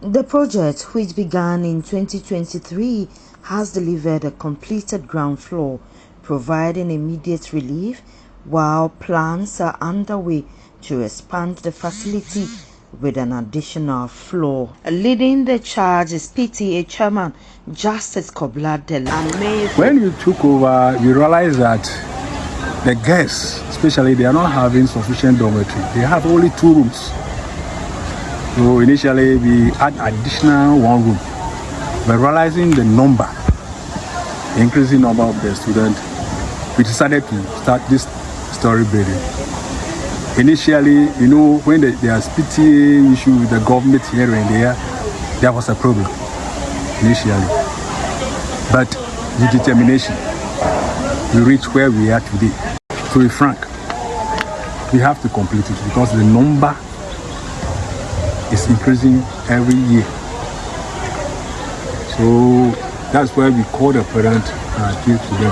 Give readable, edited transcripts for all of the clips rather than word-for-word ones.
The project, which began in 2023, has delivered a completed ground floor, providing immediate relief, while plans are underway to expand the facility with an additional floor. Leading the charge is PTA Chairman Justice Kobla Delame. When you took over, you realized that the guests, especially, they are not having sufficient dormitory. They have only 2 rooms. So initially, we had additional 1 room. But realizing the increasing number of the students, we decided to start this story building. Initially, when there's PTA issue with the government here and there was a problem initially. But with determination, we reach where we are today. To be frank, we have to complete it because the number is increasing every year. So that's why we call the parent and appeal to them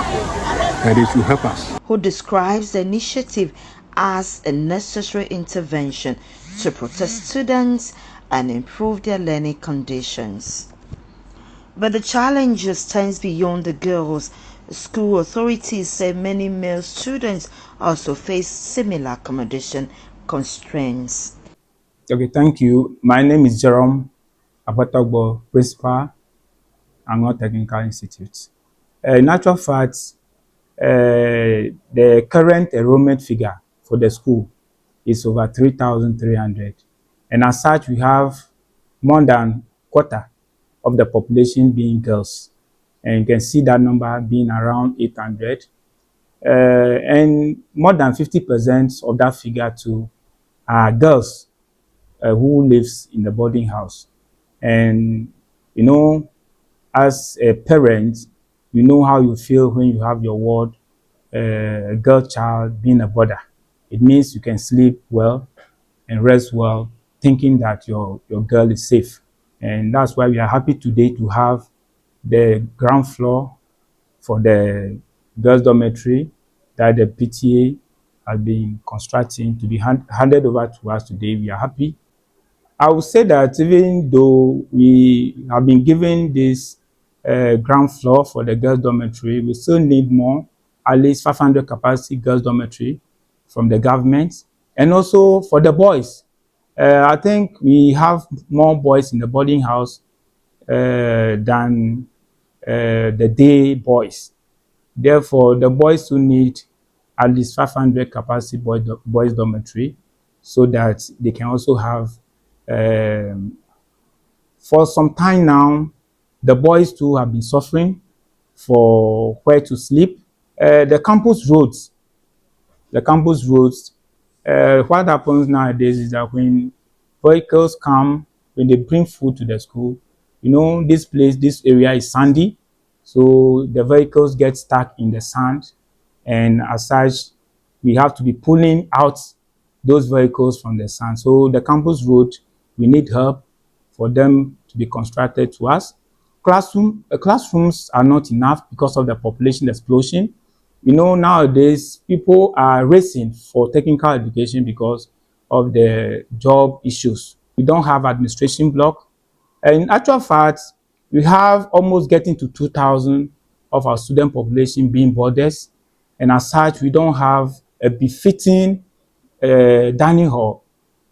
that they should help us. Who describes the initiative as a necessary intervention to protect students and improve their learning conditions. But the challenge extends beyond the girls. School authorities say many male students also face similar accommodation constraints. Okay, thank you. My name is Jerome Abatogbo, Principal, Anlo Technical Institute. In actual fact, the current enrollment figure for the school is over 3,300. And as such, we have more than quarter of the population being girls. And you can see that number being around 800. And more than 50% of that figure too are girls who lives in the boarding house. And, as a parent, you know how you feel when you have your ward, a girl child being a boarder. It means you can sleep well and rest well, thinking that your girl is safe. And that's why we are happy today to have the ground floor for the girls' dormitory that the PTA has been constructing to be handed over to us today. We are happy. I would say that even though we have been given this ground floor for the girls' dormitory, we still need more, at least 500 capacity girls' dormitory from the government, and also for the boys. I think we have more boys in the boarding house than the day boys. Therefore, the boys who need at least 500 capacity boys dormitory so that they can also have, for some time now, the boys too have been suffering for where to sleep. The campus roads, what happens nowadays is that when vehicles come, when they bring food to the school, this area is sandy. So the vehicles get stuck in the sand. And as such, we have to be pulling out those vehicles from the sand. So the campus road, we need help for them to be constructed to us. Classrooms are not enough because of the population explosion. Nowadays, people are racing for technical education because of the job issues. We don't have administration block. And in actual fact, we have almost getting to 2,000 of our student population being boarders. And as such, we don't have a befitting dining hall.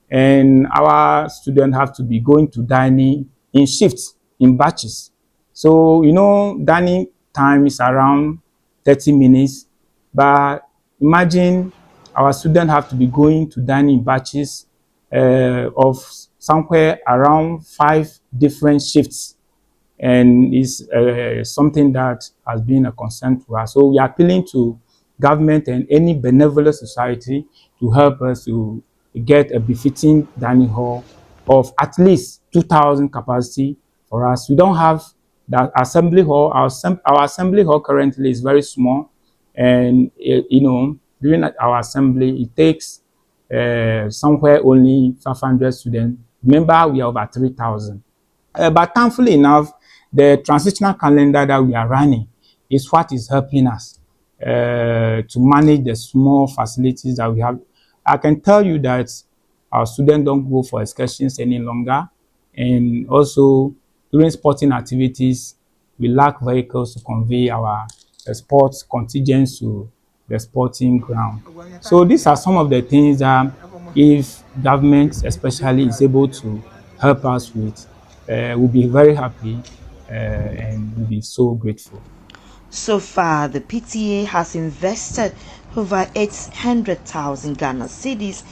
And our students have to be going to dining in shifts, in batches. So, dining time is around 30 minutes. But imagine our students have to be going to dining batches of somewhere around 5 different shifts. And it's something that has been a concern to us. So we are appealing to government and any benevolent society to help us to get a befitting dining hall of at least 2,000 capacity for us. We don't have that assembly hall. Our assembly hall currently is very small. And, during our assembly, it takes somewhere only 500 students. Remember, we are over 3,000. But thankfully enough, the transitional calendar that we are running is what is helping us to manage the small facilities that we have. I can tell you that our students don't go for excursions any longer. And also during sporting activities, we lack vehicles to convey our sports contingents to the sporting ground. So these are some of the things that if government especially is able to help us with, we'll be very happy and we'll be so grateful. So far, the PTA has invested over 800,000 Ghana cedis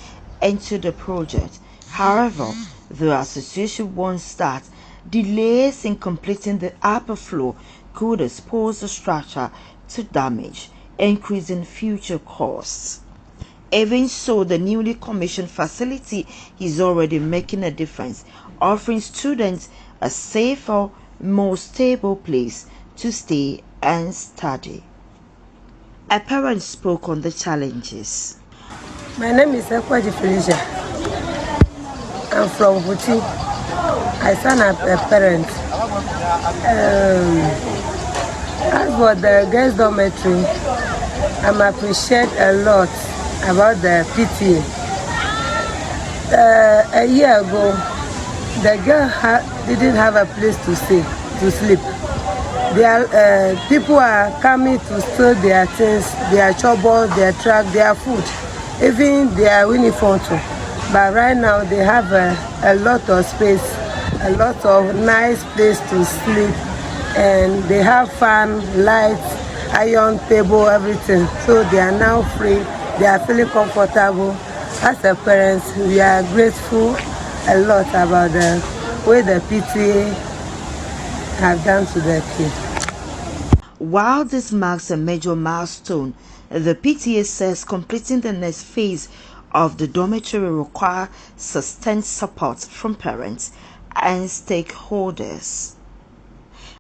into the project. However, the association warns that delays in completing the upper floor could expose the structure to damage, increasing future costs. Even so, the newly commissioned facility is already making a difference, offering students a safer, more stable place to stay and study. A parent spoke on the challenges. My name is Ekwaji Felicia. I'm from Buti. I son of a parent. As for the girls' dormitory, I appreciate a lot about the PTA. A year ago, the girl didn't have a place to stay, to sleep. People are coming to steal their things, their chobos, their truck, their food, even their uniform too. But right now they have a lot of space, a lot of nice place to sleep, and they have fan, lights, iron table, everything. So they are now free. They are feeling comfortable. As a parents, we are grateful a lot about the way the PTA have done to their kids. While this marks a major milestone, the PTA says completing the next phase of the dormitory requires sustained support from parents and stakeholders.